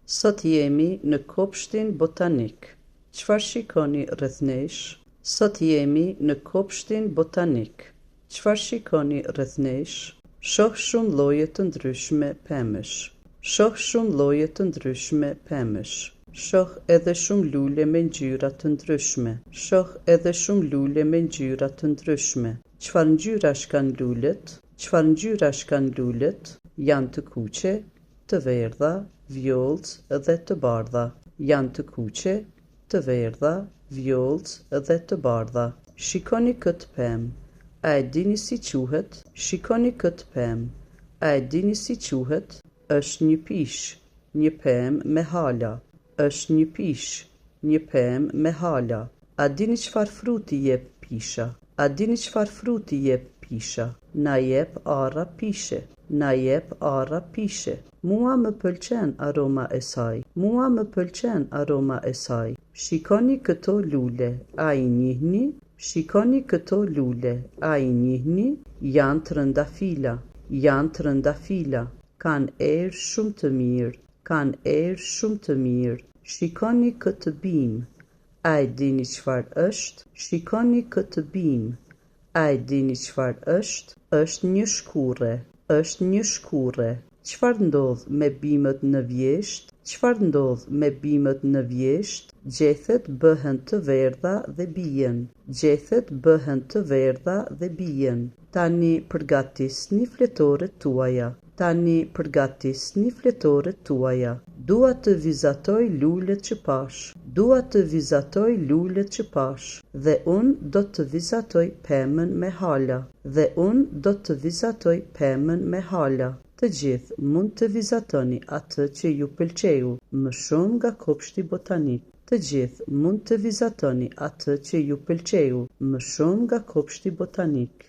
Sot jemi në kopshtin botanik. Çfarë shikoni rreth nesh? Sot jemi në kopshtin botanik. Çfarë shikoni rreth nesh? Shoh shumë lloje të ndryshme pemësh. Shoh shumë lloje të ndryshme pemësh. Shoh edhe shumë lule me ngjyra të ndryshme. Shoh edhe shumë lule me ngjyra të ndryshme. Çfarë ngjyrash kanë lulet? Çfarë ngjyrash kanë lulet? Janë të kuqe, të verdha, vjollcë dhe të bardha. Janë të kuqe, të verdha, vjollcë dhe të bardha. Shikoni këtë pemë. A e dini si quhet? Shikoni këtë pemë. A e dini si quhet? Është një pishë, një pemë me hala. Është një pishë, një pemë me hala. A dini çfarë fruti jep pisha? A dini çfarë fruti jep pisha? Na jep arra pishe. Na jep arra pishe. Mua më pëlqen aroma e saj. Mua më pëlqen aroma e saj. Shikoni këto lule. A i njihni? Shikoni këto lule. A i njihni? Janë të rëndafila. Janë të rëndafila. Kanë erë shumë të mirë. Kanë erë shumë të mirë. Shikoni këtë bimë. A e dini çfarë është? Shikoni këtë bimë. A e dini çfarë është? Është një shkurre. Është një shkurre. Çfarë ndodh me bimët në vjesht? Çfarë ndodh me bimët në vjesht? Gjethet bëhen të verdha dhe bien. Gjethet bëhen të verdha dhe bien. Tani përgatisni fletoret tuaja. Tani përgatisni fletoret tuaja. Dua të vizatoj lulet që pash. Dua të vizatoj lulet që pash. Dhe unë do të vizatoj pemën me hala. Dhe unë do të vizatoj pemën me hala. Të gjithë mund të vizatoni atë që ju pëlqeu më shumë nga kopshti botanik. Të gjithë mund të vizatoni atë që ju pëlqeu më shumë nga kopshti botanik.